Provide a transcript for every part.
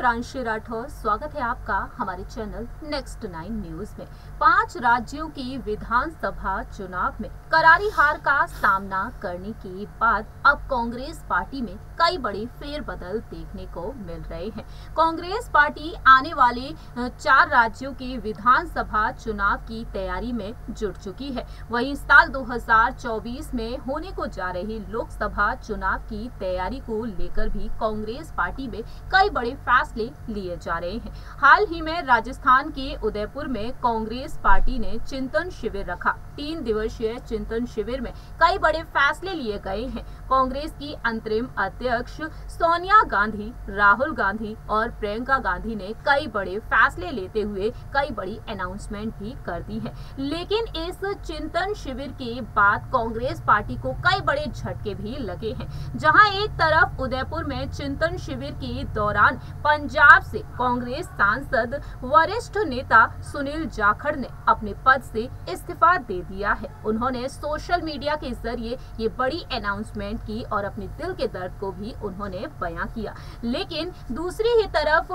प्रांशी राठौर, स्वागत है आपका हमारे चैनल नेक्स्ट 9 न्यूज में। 5 राज्यों की विधानसभा चुनाव में करारी हार का सामना करने के बाद अब कांग्रेस पार्टी में कई बड़े फेरबदल देखने को मिल रहे हैं। कांग्रेस पार्टी आने वाले 4 राज्यों के विधानसभा चुनाव की तैयारी में जुट चुकी है। वहीं साल 2024 में होने को जा रहे लोकसभा चुनाव की तैयारी को लेकर भी कांग्रेस पार्टी में कई बड़े फैसले लिए जा रहे हैं। हाल ही में राजस्थान के उदयपुर में कांग्रेस पार्टी ने चिंतन शिविर रखा। 3 दिवसीय चिंतन शिविर में कई बड़े फैसले लिए गए हैं। कांग्रेस की अंतरिम अध्यक्ष सोनिया गांधी, राहुल गांधी और प्रियंका गांधी ने कई बड़े फैसले लेते हुए कई बड़ी अनाउंसमेंट भी कर दी है। लेकिन इस चिंतन शिविर के बाद कांग्रेस पार्टी को कई बड़े झटके भी लगे हैं। जहां एक तरफ उदयपुर में चिंतन शिविर के दौरान पंजाब से कांग्रेस सांसद वरिष्ठ नेता सुनील जाखड़ ने अपने पद से इस्तीफा दे दिया है। उन्होंने सोशल मीडिया के जरिए ये बड़ी अनाउंसमेंट की और अपने दिल के दर्द को भी उन्होंने बयां किया। लेकिन दूसरी ही तरफ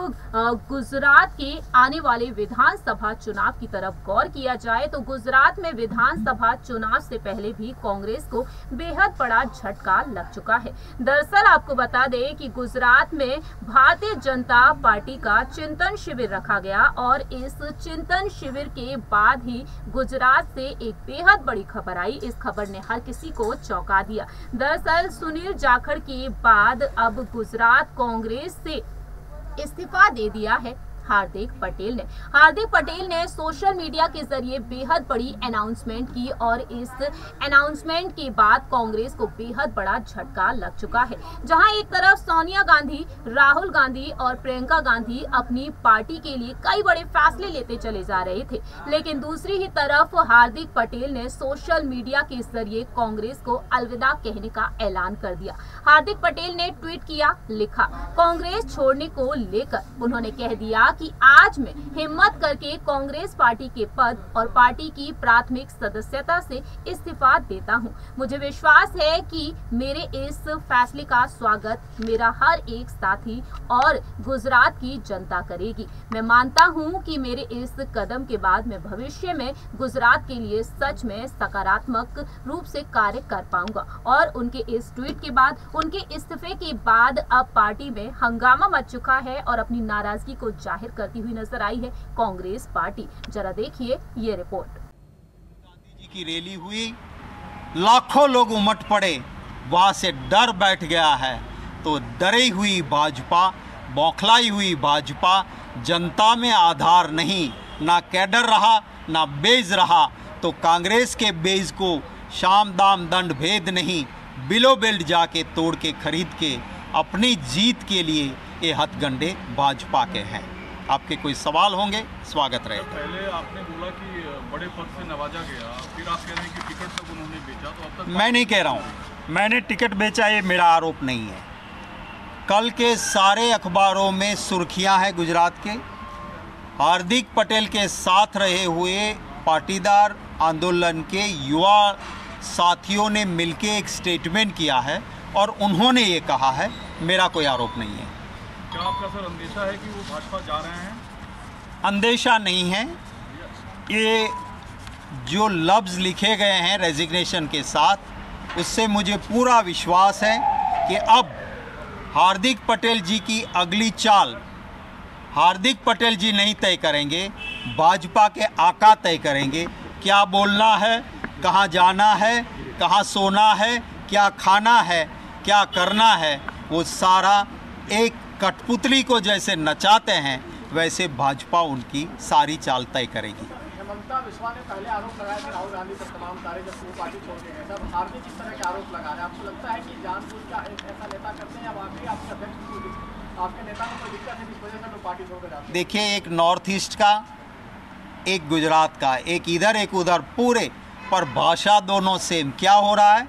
गुजरात के आने वाले विधानसभा चुनाव की तरफ गौर किया जाए तो गुजरात में विधानसभा चुनाव से पहले भी कांग्रेस को बेहद बड़ा झटका लग चुका है। दरअसल आपको बता दें कि गुजरात में भारतीय जनता पार्टी का चिंतन शिविर रखा गया और इस चिंतन शिविर के बाद ही गुजरात से एक बेहद बड़ी खबर आई। इस खबर ने हर किसी को चौंका दिया। दरअसल सुनील जाखड़ के बाद अब गुजरात कांग्रेस से इस्तीफा दे दिया है हार्दिक पटेल ने सोशल मीडिया के जरिए बेहद बड़ी अनाउंसमेंट की और इस अनाउंसमेंट के बाद कांग्रेस को बेहद बड़ा झटका लग चुका है। जहां एक तरफ सोनिया गांधी, राहुल गांधी और प्रियंका गांधी अपनी पार्टी के लिए कई बड़े फैसले लेते चले जा रहे थे, लेकिन दूसरी ही तरफ हार्दिक पटेल ने सोशल मीडिया के जरिए कांग्रेस को अलविदा कहने का ऐलान कर दिया। हार्दिक पटेल ने ट्वीट किया, लिखा, कांग्रेस छोड़ने को लेकर उन्होंने कह दिया कि आज मैं हिम्मत करके कांग्रेस पार्टी के पद और पार्टी की प्राथमिक सदस्यता से इस्तीफा देता हूं। मुझे विश्वास है कि मेरे इस फैसले का स्वागत मेरा हर एक साथी और गुजरात की जनता करेगी। मैं मानता हूं कि मेरे इस कदम के बाद मैं भविष्य में गुजरात के लिए सच में सकारात्मक रूप से कार्य कर पाऊंगा। और उनके इस ट्वीट के बाद, उनके इस्तीफे के बाद अब पार्टी में हंगामा मच चुका है और अपनी नाराजगी को जाहिर करती हुई नजर आई है कांग्रेस पार्टी। जरा देखिए ये रिपोर्ट। गांधी जी की रैली हुई, लाखों लोग उमट पड़े, वहां से डर बैठ गया है। तो डरी हुई भाजपा, बौखलाई हुई भाजपा, जनता में आधार नहीं, ना कैडर रहा ना बेज रहा। तो कांग्रेस के बेज को शाम दाम दंड भेद नहीं, बिलो बिल्ड जाके तोड़ के खरीद के अपनी जीत के लिए ये हथगंडे भाजपा के हैं। आपके कोई सवाल होंगे, स्वागत रहेगा। पहले आपने बोला कि बड़े पद से नवाजा गया, फिर आप कह रहे हैं कि टिकट तक उन्होंने बेचा, तो अब तक मैं नहीं कह रहा हूँ मैंने टिकट बेचा, ये मेरा आरोप नहीं है। कल के सारे अखबारों में सुर्खियां हैं गुजरात के। हार्दिक पटेल के साथ रहे हुए पाटीदार आंदोलन के युवा साथियों ने मिलकर एक स्टेटमेंट किया है और उन्होंने ये कहा है, मेरा कोई आरोप नहीं है। क्या आपका सर अंदेशा है कि वो भाजपा जा रहे हैं? अंदेशा नहीं है, ये जो लफ्ज़ लिखे गए हैं रेजिग्नेशन के साथ, उससे मुझे पूरा विश्वास है कि अब हार्दिक पटेल जी की अगली चाल हार्दिक पटेल जी नहीं तय करेंगे, भाजपा के आका तय करेंगे। क्या बोलना है, कहाँ जाना है, कहाँ सोना है, क्या खाना है, क्या करना है, वो सारा एक कठपुतली को जैसे नचाते हैं वैसे भाजपा उनकी सारी चाल तय करेगी। हेमंता बिस्वा ने पहले आरोप लगाया कि राहुल गांधी पर तमाम सारे जब वो पार्टी छोड़ के गए, तब हार्दिक इस तरह के आरोप लगा रहे हैं। आपको लगता है कि जानबूझकर एक ऐसा नेता करते हैं या वाकई आपके अध्यक्ष को, आपके नेता को कोई दिक्कत है जिस वजह से लोग पार्टी छोड़ कर जाते हैं? देखिए, एक नॉर्थ ईस्ट का, एक गुजरात का, एक इधर एक उधर, पूरे पर भाषा दोनों सेम। क्या हो रहा है,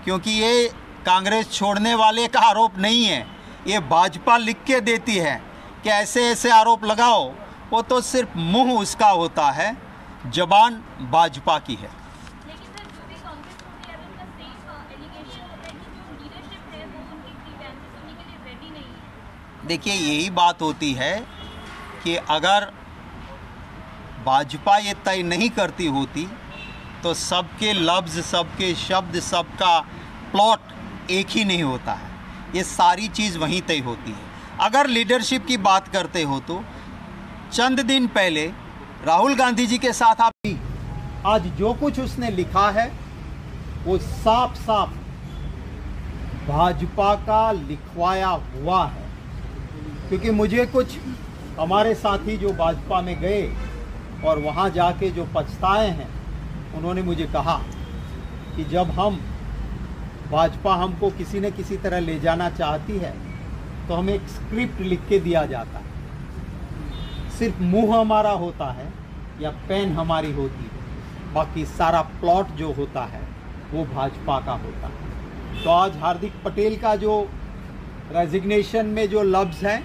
क्योंकि ये कांग्रेस छोड़ने वाले का आरोप नहीं है, ये भाजपा लिख के देती है कि ऐसे ऐसे आरोप लगाओ। वो तो सिर्फ मुंह उसका होता है, जबान भाजपा की है। लेकिन सर, जो भी कांग्रेस छोड़ रही है, उनका सेम एलिगेशन होता है कि जो लीडरशिप है वो उनकी ग्रीवेंसेस सुनने के लिए रेडी नहीं है। देखिए, यही बात होती है कि अगर भाजपा ये तय नहीं करती होती तो सबके लफ्ज़, सबके शब्द, सबका प्लॉट एक ही नहीं होता है। ये सारी चीज़ वहीं तय होती है। अगर लीडरशिप की बात करते हो तो चंद दिन पहले राहुल गांधी जी के साथ आप आज जो कुछ उसने लिखा है वो साफ साफ भाजपा का लिखवाया हुआ है। क्योंकि मुझे कुछ हमारे साथी जो भाजपा में गए और वहाँ जाके जो पछताए हैं, उन्होंने मुझे कहा कि जब हम भाजपा हमको किसी न किसी तरह ले जाना चाहती है तो हमें एक स्क्रिप्ट लिख के दिया जाता है, सिर्फ मुंह हमारा होता है या पेन हमारी होती है, बाकी सारा प्लॉट जो होता है वो भाजपा का होता है। तो आज हार्दिक पटेल का जो रेजिग्नेशन में जो लफ्ज़ हैं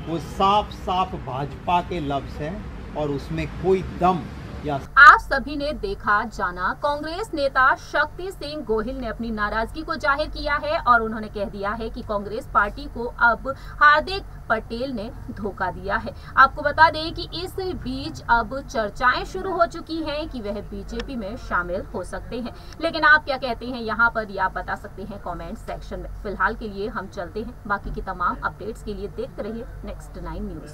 वो साफ साफ भाजपा के लफ्ज़ हैं और उसमें कोई दम या आप सभी ने देखा जाना, कांग्रेस नेता शक्ति सिंह गोहिल ने अपनी नाराजगी को जाहिर किया है और उन्होंने कह दिया है कि कांग्रेस पार्टी को अब हार्दिक पटेल ने धोखा दिया है। आपको बता दें कि इस बीच अब चर्चाएं शुरू हो चुकी हैं कि वह बीजेपी में शामिल हो सकते हैं। लेकिन आप क्या कहते हैं यहाँ पर, ये आप बता सकते हैं कमेंट सेक्शन में। फिलहाल के लिए हम चलते हैं, बाकी की तमाम अपडेट्स के लिए देखते रहिए नेक्स्ट 9 न्यूज।